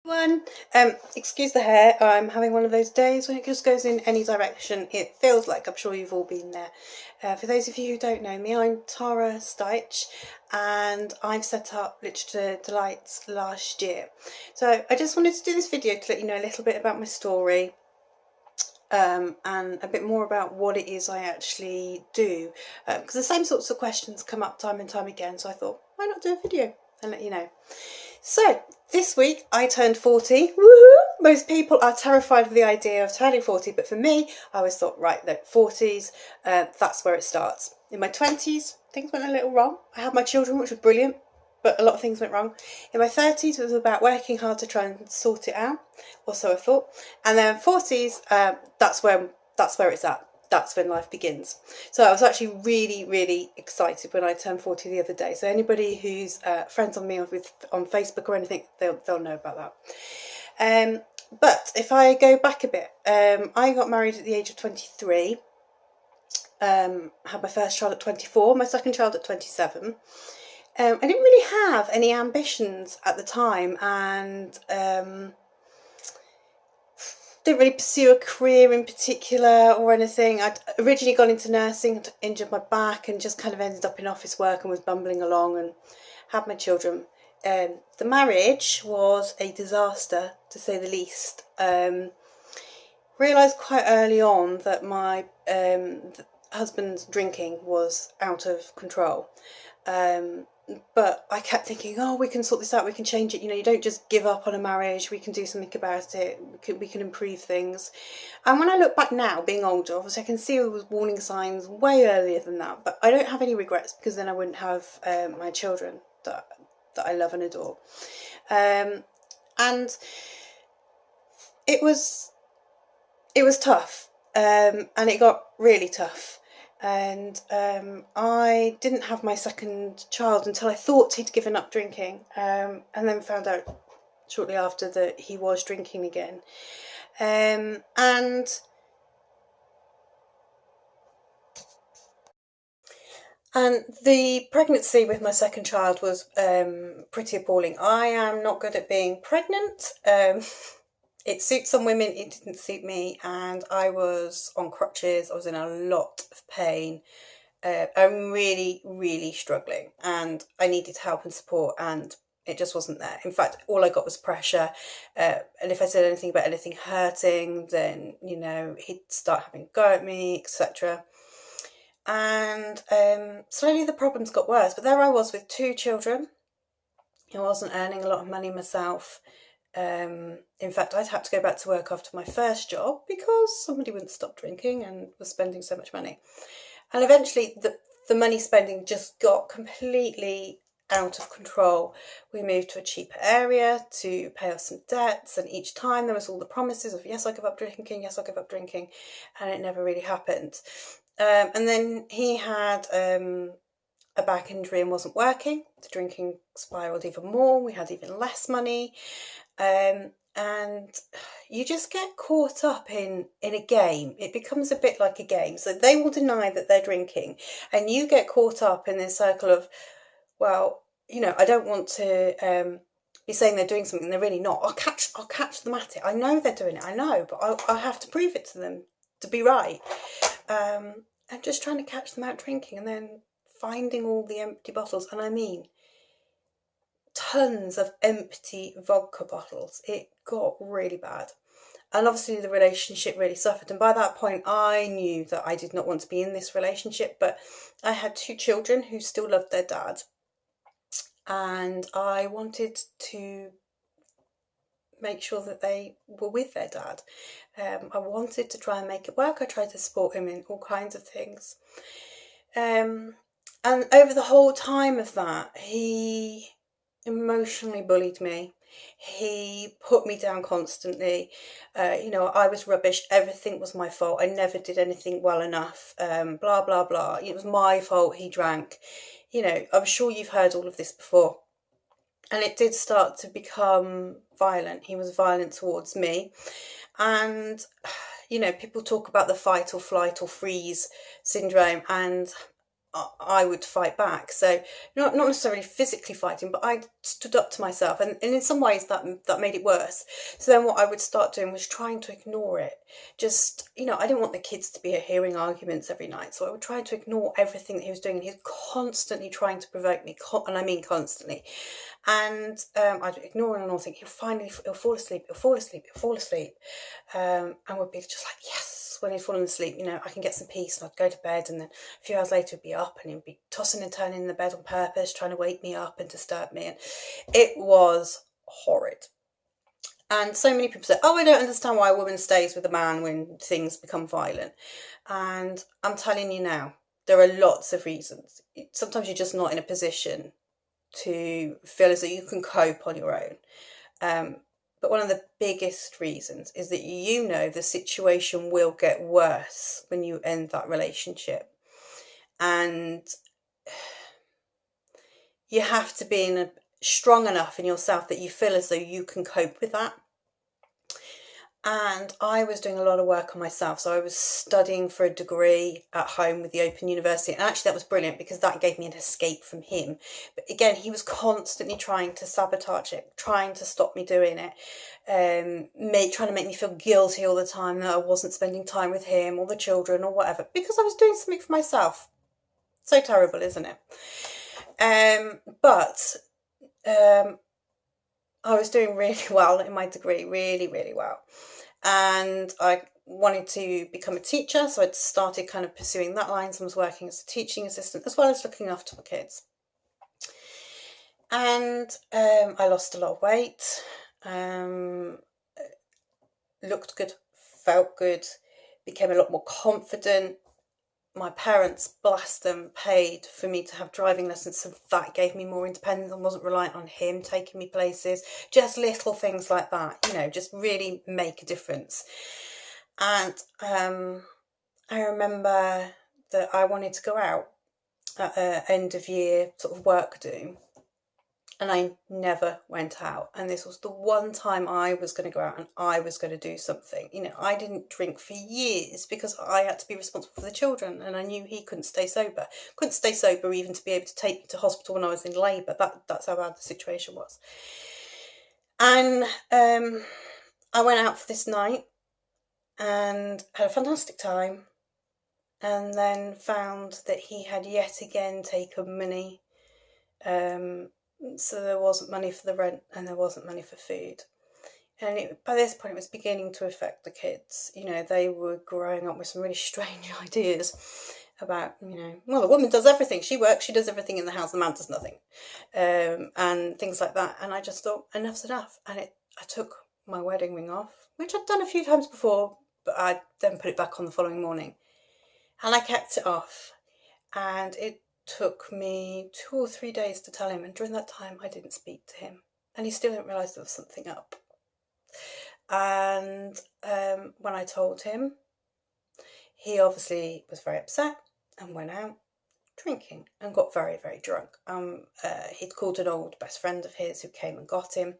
One, excuse the hair, I'm having one of those days when it just goes in any direction it feels like. I'm sure you've all been there. For those of you who don't know me, I'm Tara Steitch and I've set up Literature Delights last year. So I just wanted to do this video to let you know a little bit about my story and a bit more about what it is I actually do, because the same sorts of questions come up time and time again, so I thought, why not do a video and let you know. So this week I turned 40. Woohoo! Most people are terrified of the idea of turning 40, but for me, I always thought, right, look, 40s, that's where it starts. In my 20s, things went a little wrong. I had my children, which was brilliant, but a lot of things went wrong. In my 30s, it was about working hard to try and sort it out, or so I thought. And then 40s, that's where it's at. That's when life begins. So I was actually really, really excited when I turned 40 the other day. So anybody who's friends on me on Facebook or anything, they'll know about that. But if I go back a bit, I got married at the age of 23. Had my first child at 24, my second child at 27. I didn't really have any ambitions at the time, and didn't really pursue a career in particular or anything. I'd originally gone into nursing, injured my back, and just kind of ended up in office work and was bumbling along and had my children. The marriage was a disaster, to say the least. Realised quite early on that my husband's drinking was out of control. But I kept thinking, oh, we can sort this out, we can change it, you don't just give up on a marriage, we can do something about it, we can improve things. And when I look back now, being older, obviously I can see there was warning signs way earlier than that, but I don't have any regrets, because then I wouldn't have my children that I love and adore. And it was tough, and it got really tough. And I didn't have my second child until I thought he'd given up drinking, and then found out shortly after that he was drinking again. And the pregnancy with my second child was pretty appalling. I am not good at being pregnant. It suits some women, it didn't suit me, and I was on crutches. I was in a lot of pain. I'm really, really struggling, and I needed help and support, and it just wasn't there. In fact, all I got was pressure, and if I said anything about anything hurting, then, he'd start having a go at me, etc. And slowly the problems got worse, but there I was with 2 children. I wasn't earning a lot of money myself. In fact, I'd had to go back to work after my first job because somebody wouldn't stop drinking and was spending so much money. And eventually the money spending just got completely out of control. We moved to a cheaper area to pay off some debts, and each time there was all the promises of, yes, I'll give up drinking, yes, I'll give up drinking, and it never really happened. And then he had a back injury and wasn't working. The drinking spiraled even more. We had even less money. And you just get caught up in a game. It becomes a bit like a game. So they will deny that they're drinking, and you get caught up in this circle of, well, I don't want to be saying they're doing something they're really not. I'll catch them at it. I know they're doing it. I know, but I'll have to prove it to them to be right. And just trying to catch them out drinking, and then finding all the empty bottles, and I mean tons of empty vodka bottles. It got really bad, and obviously the relationship really suffered. And by that point I knew that I did not want to be in this relationship, but I had 2 children who still loved their dad, and I wanted to make sure that they were with their dad. I wanted to try and make it work. I tried to support him in all kinds of things, and over the whole time of that, he emotionally bullied me. He put me down constantly. I was rubbish. Everything was my fault. I never did anything well enough. Blah, blah, blah. It was my fault he drank. I'm sure you've heard all of this before. And it did start to become violent. He was violent towards me. And, people talk about the fight or flight or freeze syndrome. And I would fight back. So not necessarily physically fighting, but I stood up to myself, and in some ways that made it worse. So then what I would start doing was trying to ignore it. Just, I didn't want the kids to be hearing arguments every night, so I would try to ignore everything that he was doing, and he was constantly trying to provoke me, and I mean constantly. And I'd ignore him and I'll think he'll fall asleep, and would be just like, yes. When he'd fallen asleep, I can get some peace, and I'd go to bed, and then a few hours later he'd be up and he'd be tossing and turning in the bed on purpose, trying to wake me up and disturb me, and it was horrid. And so many people say, oh, I don't understand why a woman stays with a man when things become violent. And I'm telling you now, there are lots of reasons. Sometimes you're just not in a position to feel as though you can cope on your own. But one of the biggest reasons is that the situation will get worse when you end that relationship. And you have to be strong enough in yourself that you feel as though you can cope with that. And I was doing a lot of work on myself. So I was studying for a degree at home with the Open University. And actually that was brilliant because that gave me an escape from him. But again, he was constantly trying to sabotage it, trying to stop me doing it, trying to make me feel guilty all the time that I wasn't spending time with him or the children or whatever, because I was doing something for myself. So terrible, isn't it? But I was doing really well in my degree, really, really well. And I wanted to become a teacher, so I'd started kind of pursuing that line. So I was working as a teaching assistant as well as looking after my kids. And I lost a lot of weight, looked good, felt good, became a lot more confident. My parents, bless them, paid for me to have driving lessons, so that gave me more independence and wasn't reliant on him taking me places. Just little things like that, just really make a difference. And I remember that I wanted to go out at end of year sort of work do, and I never went out. And this was the one time I was going to go out and I was going to do something. I didn't drink for years because I had to be responsible for the children, and I knew he couldn't stay sober. Couldn't stay sober even to be able to take me to hospital when I was in labour. That's how bad the situation was. And I went out for this night and had a fantastic time, and then found that he had yet again taken money. So there wasn't money for the rent and there wasn't money for food. And by this point, it was beginning to affect the kids. They were growing up with some really strange ideas about, well, the woman does everything. She works, she does everything in the house, the man does nothing. And things like that. And I just thought, enough's enough. And I took my wedding ring off, which I'd done a few times before, but I then put it back on the following morning. And I kept it off. And it took me 2 or 3 days to tell him, and during that time I didn't speak to him, and he still didn't realise there was something up. And when I told him, he obviously was very upset and went out drinking and got very, very drunk. He'd called an old best friend of his who came and got him,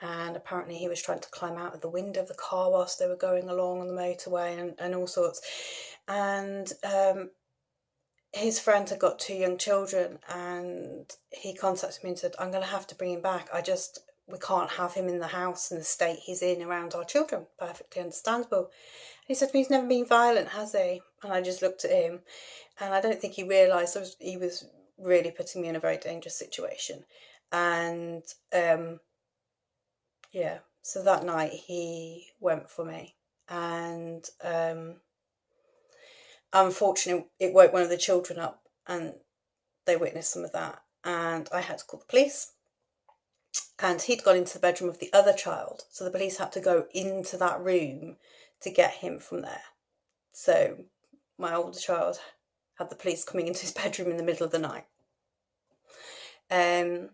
and apparently he was trying to climb out of the window of the car whilst they were going along on the motorway and all sorts. And his friend had got 2 young children, and he contacted me and said, I'm going to have to bring him back. We can't have him in the house in the state he's in around our children. Perfectly understandable. And he said to me, he's never been violent, has he? And I just looked at him, and I don't think he realised he was really putting me in a very dangerous situation. And so that night he went for me, and unfortunately, it woke one of the children up, and they witnessed some of that, and I had to call the police. And he'd gone into the bedroom of the other child, so the police had to go into that room to get him from there. So my older child had the police coming into his bedroom in the middle of the night. And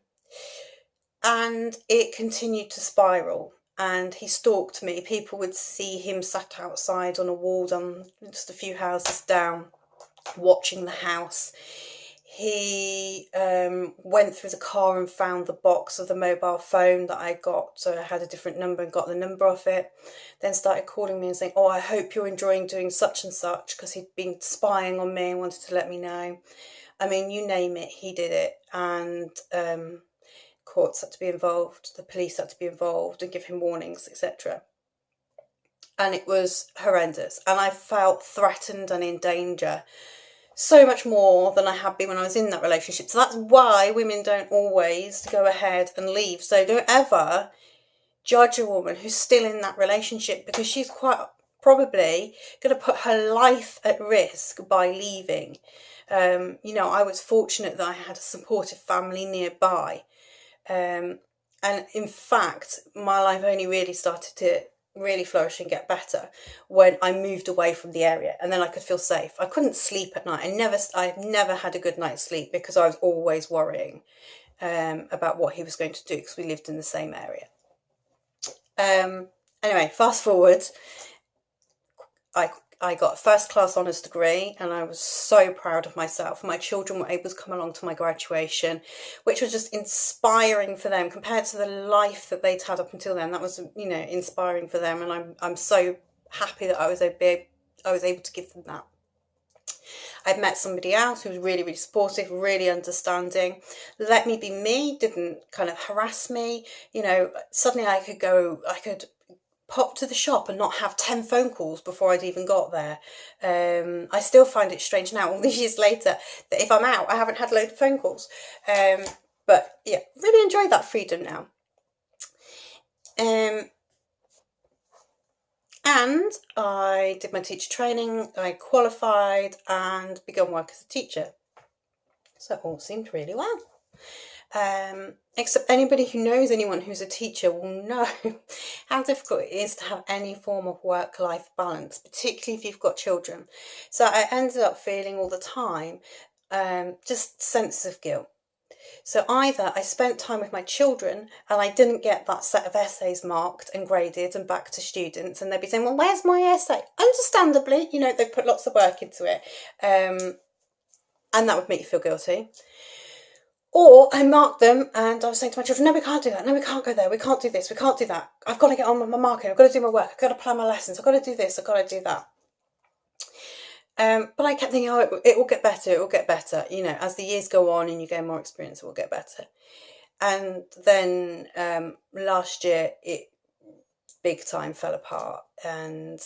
it continued to spiral. And he stalked me. People would see him sat outside on a wall down just a few houses down, watching the house. He went through the car and found the box of the mobile phone that I got. So I had a different number and got the number off it. Then started calling me and saying, I hope you're enjoying doing such and such, because he'd been spying on me and wanted to let me know. I mean, you name it, he did it. And courts had to be involved, the police had to be involved and give him warnings, etc. And it was horrendous. And I felt threatened and in danger so much more than I had been when I was in that relationship. So that's why women don't always go ahead and leave. So don't ever judge a woman who's still in that relationship, because she's quite probably going to put her life at risk by leaving. You know, I was fortunate that I had a supportive family nearby. And in fact, my life only really started to really flourish and get better when I moved away from the area, and then I could feel safe. I couldn't sleep at night. I've never had a good night's sleep because I was always worrying about what he was going to do, because we lived in the same area. Anyway, fast forward, I got a first class honours degree, and I was so proud of myself. My children were able to come along to my graduation, which was just inspiring for them compared to the life that they'd had up until then. That was, you know, inspiring for them, and I'm so happy that I was able to give them that. I'd met somebody else who was really, really supportive, really understanding, let me be me, didn't kind of harass me. You know, suddenly I could pop to the shop and not have 10 phone calls before I'd even got there. I still find it strange now, all these years later, that if I'm out, I haven't had a load of phone calls. But yeah, really enjoy that freedom now. And I did my teacher training, I qualified and began work as a teacher. So it all seemed really well. Except anybody who knows anyone who's a teacher will know how difficult it is to have any form of work-life balance, particularly if you've got children. So I ended up feeling all the time just sense of guilt. So either I spent time with my children and I didn't get that set of essays marked and graded and back to students, and they'd be saying, well, where's my essay? Understandably, you know, they've put lots of work into it, and that would make you feel guilty. Or I marked them and I was saying to my children, no, we can't do that. No, we can't go there. We can't do this. We can't do that. I've got to get on with my marking. I've got to do my work. I've got to plan my lessons. I've got to do this. I've got to do that. But I kept thinking, oh, it will get better. It will get better. You know, as the years go on and you gain more experience, it will get better. And then last year, it big time fell apart, and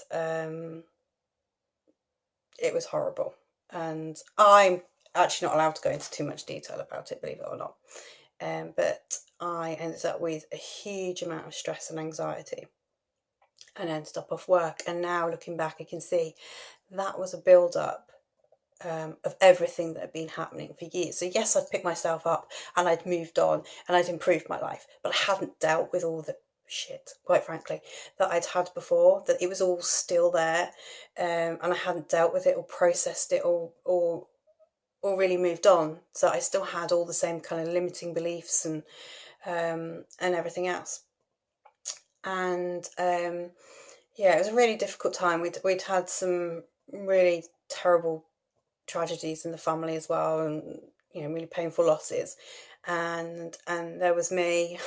it was horrible. And I'm actually not allowed to go into too much detail about it, believe it or not. But I ended up with a huge amount of stress and anxiety and ended up off work. And now looking back, I can see that was a build-up of everything that had been happening for years. So yes, I'd picked myself up and I'd moved on and I'd improved my life, but I hadn't dealt with all the shit, quite frankly, that I'd had before, that it was all still there, and I hadn't dealt with it or processed it or really moved on. So I still had all the same kind of limiting beliefs and everything else. And yeah, it was a really difficult time. We'd had some really terrible tragedies in the family as well, and you know, really painful losses. And there was me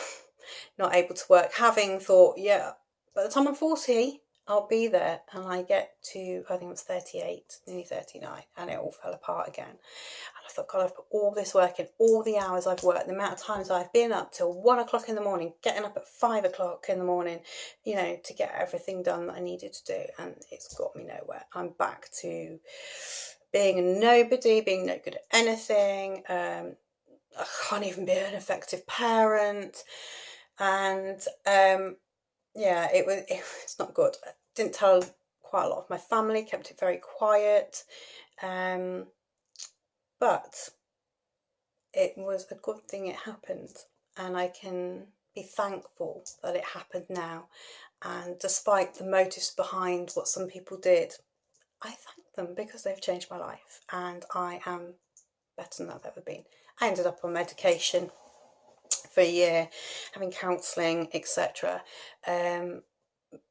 not able to work, having thought, yeah, by the time I'm 40, I'll be there. And I get to, I think it was 38, nearly 39, and it all fell apart again. And I thought, God, I've put all this work in, all the hours I've worked, the amount of times I've been up till 1 o'clock in the morning, getting up at 5 o'clock in the morning, you know, to get everything done that I needed to do. And it's got me nowhere. I'm back to being a nobody, being no good at anything. I can't even be an effective parent. And yeah, it's not good. I didn't tell quite a lot of my family, kept it very quiet, but it was a good thing it happened, and I can be thankful that it happened now. And despite the motives behind what some people did, I thank them because they've changed my life, and I am better than I've ever been. I ended up on medication for a year, having counselling, etc.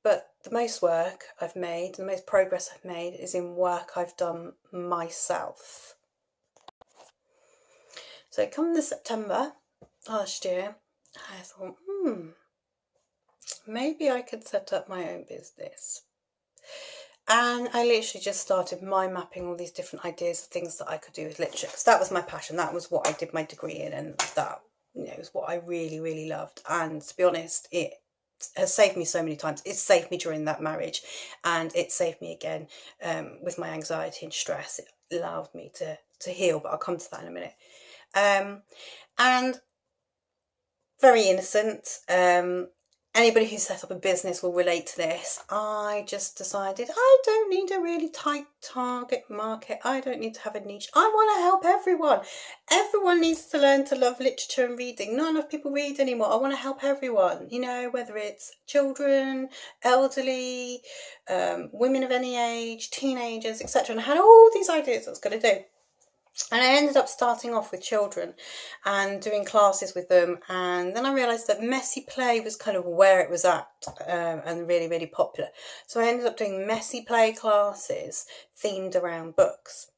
But the most work I've made, the most progress I've made, is in work I've done myself. So come this September last year, I thought, maybe I could set up my own business. And I literally just started mind mapping all these different ideas of things that I could do with literature, because that was my passion. That was what I did my degree in, and that, you know, was what I really, really loved. And to be honest, it has saved me so many times. It saved me during that marriage, and it saved me again with my anxiety and stress. It allowed me to heal, but I'll come to that in a minute. And very innocent. Anybody who set up a business will relate to this. I just decided I don't need a really tight target market. I don't need to have a niche. I want to help everyone. Everyone needs to learn to love literature and reading. Not enough people read anymore. I want to help everyone, you know, whether it's children, elderly, women of any age, teenagers, etc. And I had all these ideas I was going to do. And I ended up starting off with children and doing classes with them. And then I realised that messy play was kind of where it was at, and really, really popular. So I ended up doing messy play classes themed around books.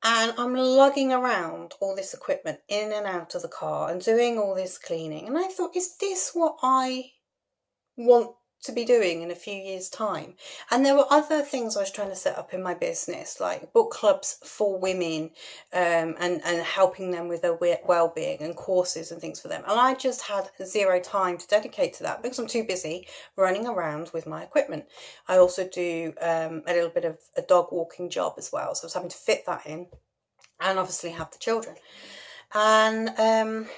And I'm lugging around all this equipment in and out of the car and doing all this cleaning. And I thought, is this what I want to be doing in a few years' time? And there were other things I was trying to set up in my business, like book clubs for women, and helping them with their well-being, and courses and things for them. And I just had zero time to dedicate to that because I'm too busy running around with my equipment. I also do a little bit of a dog walking job as well, so I was having to fit that in, and obviously have the children. And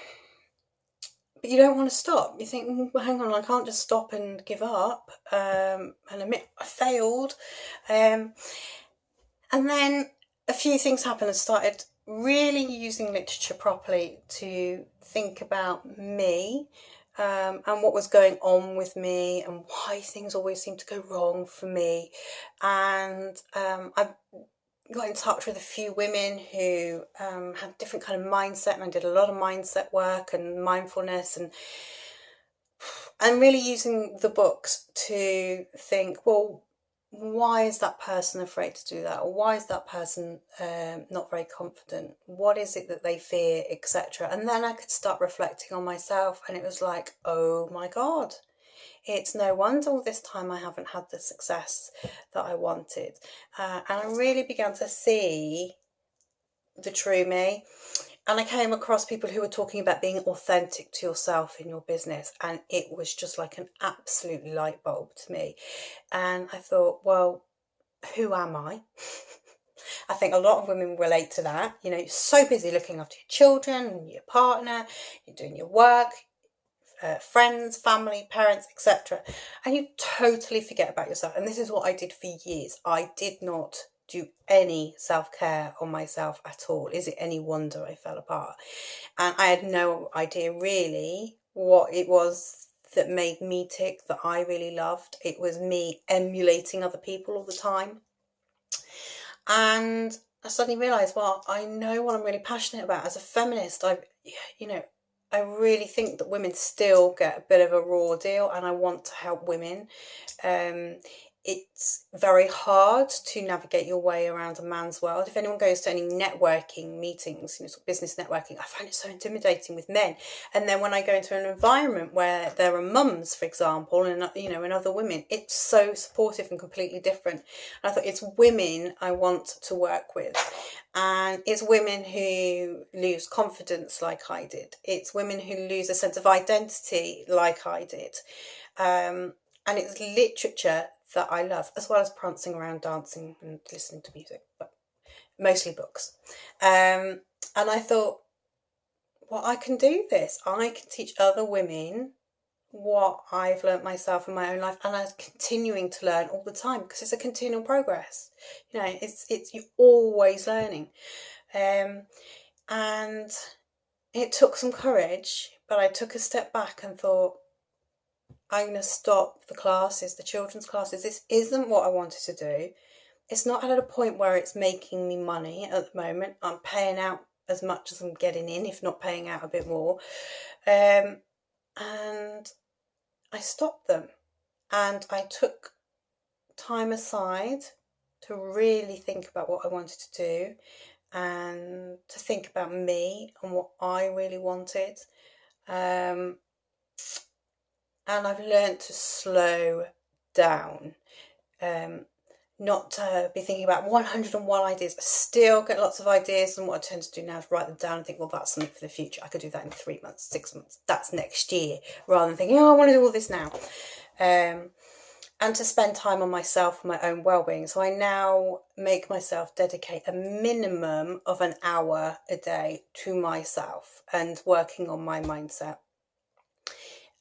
but you don't want to stop. You think, well, hang on, I can't just stop and give up and admit I failed. And then a few things happened. I started really using literature properly to think about me, and what was going on with me, and why things always seem to go wrong for me. And I got in touch with a few women who had different kind of mindset, and I did a lot of mindset work and mindfulness, and really using the books to think, well, why is that person afraid to do that? Or why is that person not very confident? What is it that they fear, etc.? And then I could start reflecting on myself, and it was like, oh my God, it's no wonder all this time I haven't had the success that I wanted. And I really began to see the true me. And I came across people who were talking about being authentic to yourself in your business. And it was just like an absolute light bulb to me. And I thought, well, who am I? I think a lot of women relate to that. You know, you're so busy looking after your children and your partner, you're doing your work, friends, family, parents, etc. And you totally forget about yourself. And this is what I did for years. I did not do any self-care on myself at all. Is it any wonder I fell apart? And I had no idea really what it was that made me tick, that I really loved. It was me emulating other people all the time. And I suddenly realised, well, I know what I'm really passionate about. As a feminist, I really think that women still get a bit of a raw deal, and I want to help women. It's very hard to navigate your way around a man's world. If anyone goes to any networking meetings, sort of business networking, I find it so intimidating with men. And then when I go into an environment where there are mums, for example, and other women, it's so supportive and completely different. And I thought, it's women I want to work with. And it's women who lose confidence like I did. It's women who lose a sense of identity like I did. And it's literature that I love, as well as prancing around, dancing and listening to music, but mostly books. And I thought, well, I can do this. I can teach other women what I've learnt myself in my own life, and I'm continuing to learn all the time, because it's a continual progress. You know, it's you're always learning. And it took some courage, but I took a step back and thought, I'm going to stop the classes, the children's classes. This isn't what I wanted to do. It's not at a point where it's making me money at the moment. I'm paying out as much as I'm getting in, if not paying out a bit more. And I stopped them, and I took time aside to really think about what I wanted to do, and to think about me and what I really wanted. And I've learned to slow down. not to be thinking about 101 ideas. I still get lots of ideas, and what I tend to do now is write them down and think, well, that's something for the future. I could do that in 3 months, 6 months. That's next year, rather than thinking, oh, I want to do all this now. And to spend time on myself and my own well-being. So I now make myself dedicate a minimum of an hour a day to myself and working on my mindset.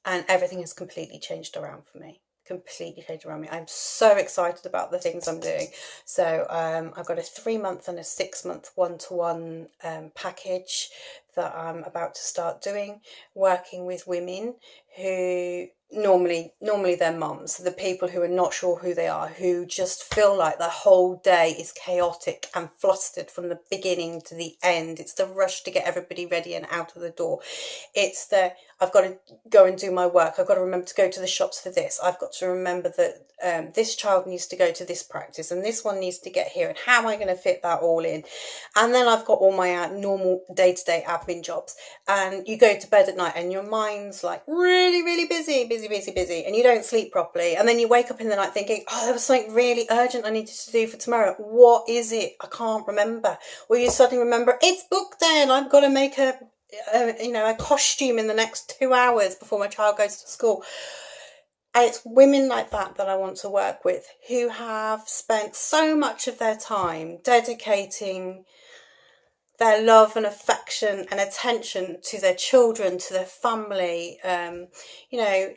And everything has completely changed around for me. Completely changed around me. I'm so excited about the things I'm doing. So I've got a 3-month and a 6-month one-to-one package that I'm about to start doing, working with women who normally they're mums, the people who are not sure who they are, who just feel like the whole day is chaotic and flustered from the beginning to the end. It's the rush to get everybody ready and out of the door. It's the, I've got to go and do my work. I've got to remember to go to the shops for this. I've got to remember that this child needs to go to this practice and this one needs to get here, and how am I going to fit that all in? And then I've got all my normal day-to-day admin jobs, and you go to bed at night and your mind's like really, really busy, and you don't sleep properly, and then you wake up in the night thinking, oh, there was something really urgent I needed to do for tomorrow. What is it? I can't remember. Or you suddenly remember, it's book day and I've got to make a costume in the next 2 hours before my child goes to school. And it's women like that I want to work with, who have spent so much of their time dedicating their love and affection and attention to their children, to their family,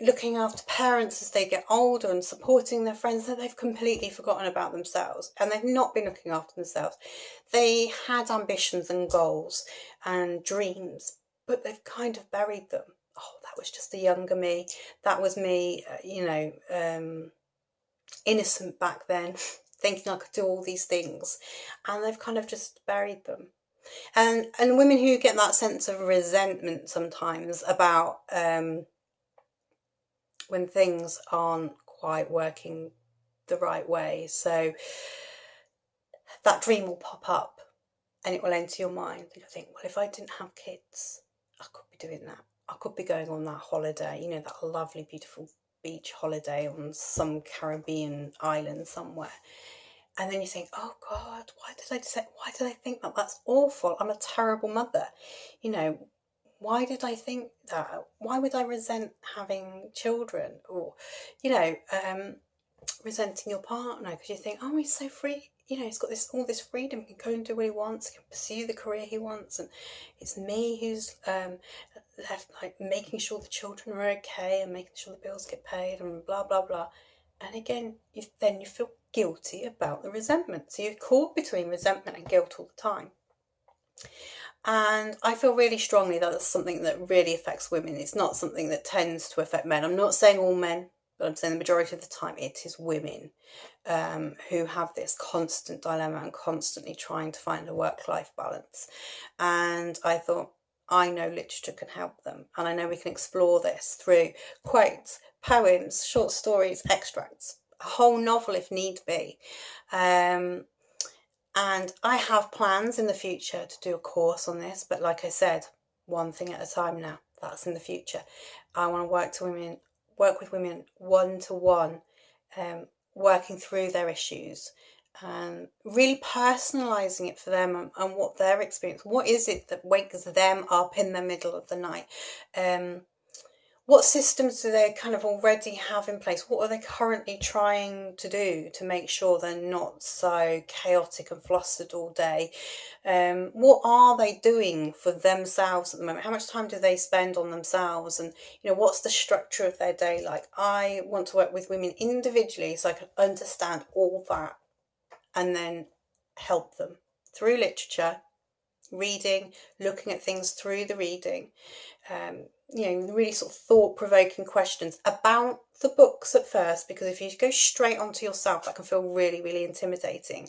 looking after parents as they get older and supporting their friends, that they've completely forgotten about themselves, and they've not been looking after themselves. They had ambitions and goals and dreams, but they've kind of buried them. Oh, that was just the younger me. That was me, innocent back then, thinking I could do all these things, and they've kind of just buried them. And women who get that sense of resentment sometimes about when things aren't quite working the right way. So that dream will pop up and it will enter your mind, and you'll think, well, if I didn't have kids, I could be doing that. I could be going on that holiday, that lovely, beautiful beach holiday on some Caribbean island somewhere. And then you think, oh God, why did I think that? That's awful. I'm a terrible mother. Why did I think that? Why would I resent having children? Or, resenting your partner because you think, oh, he's so free. He's got all this freedom. He can go and do what he wants. He can pursue the career he wants. And it's me who's left, like, making sure the children are okay and making sure the bills get paid and blah, blah, blah. And again, you feel guilty about the resentment. So you're caught between resentment and guilt all the time. And I feel really strongly that that's something that really affects women. It's not something that tends to affect men. I'm not saying all men, but I'm saying the majority of the time it is women who have this constant dilemma and constantly trying to find a work-life balance. And I thought, I know literature can help them. And I know we can explore this through quotes, poems, short stories, extracts, a whole novel if need be. And I have plans in the future to do a course on this, but like I said, one thing at a time now. That's in the future. I want to work with women one-to-one, working through their issues, and really personalising it for them and what their experience. What is it that wakes them up in the middle of the night? What systems do they kind of already have in place? What are they currently trying to do to make sure they're not so chaotic and flustered all day? What are they doing for themselves at the moment? How much time do they spend on themselves? And, what's the structure of their day like? I want to work with women individually so I can understand all that and then help them through literature, reading, looking at things through the reading, really sort of thought-provoking questions about the books at first, because if you go straight onto yourself, that can feel really, really intimidating.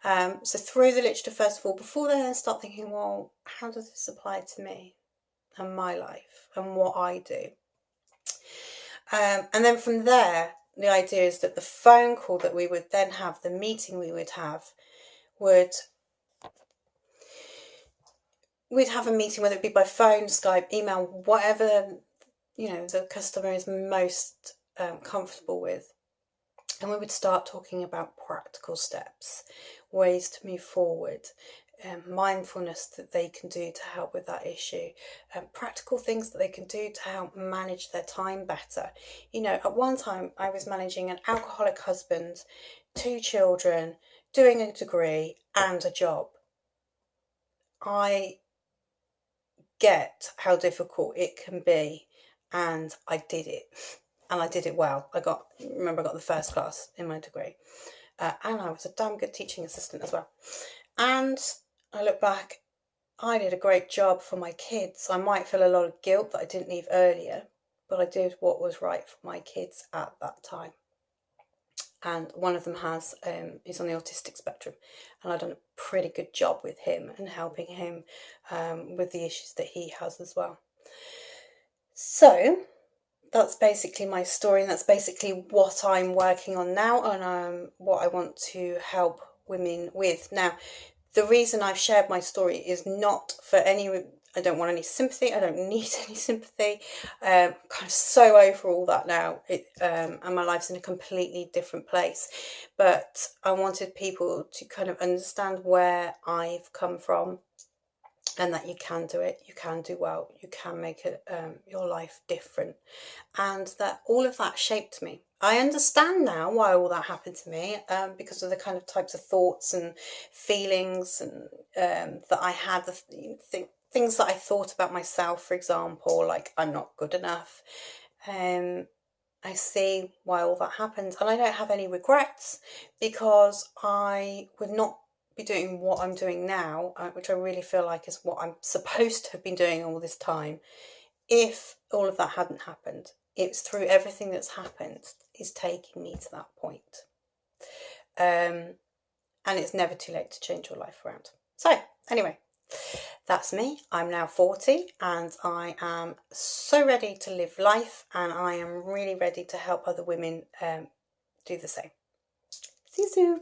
So through the literature first of all, before they then start thinking, well, how does this apply to me and my life and what I do? And then from there, the idea is that the phone call that we would then have, the meeting we would have, we'd have a meeting, whether it be by phone, Skype, email, whatever the customer is most comfortable with. And we would start talking about practical steps, ways to move forward, mindfulness that they can do to help with that issue, practical things that they can do to help manage their time better. You know, at one time I was managing an alcoholic husband, 2 children, doing a degree and a job. I get how difficult it can be, and I did it, and I did it well. I got the first class in my degree, and I was a damn good teaching assistant as well. And I look back, I did a great job for my kids. I might feel a lot of guilt that I didn't leave earlier, but I did what was right for my kids at that time. And one of them is on the autistic spectrum, and I've done a pretty good job with him and helping him with the issues that he has as well. So that's basically my story, and that's basically what I'm working on now, and what I want to help women with. Now, the reason I've shared my story is not for any, I don't want any sympathy, I don't need any sympathy. I'm kind of so over all that now, and my life's in a completely different place. But I wanted people to kind of understand where I've come from, and that you can do it, you can do well, you can make your life different, and that all of that shaped me. I understand now why all that happened to me, because of the kind of types of thoughts and feelings and that I had, things that I thought about myself, for example, like I'm not good enough. I see why all that happened, and I don't have any regrets, because I would not be doing what I'm doing now, which I really feel like is what I'm supposed to have been doing all this time, if all of that hadn't happened. It's through everything that's happened is taking me to that point. And it's never too late to change your life around. So anyway, that's me. I'm now 40, and I am so ready to live life, and I am really ready to help other women do the same. See you soon.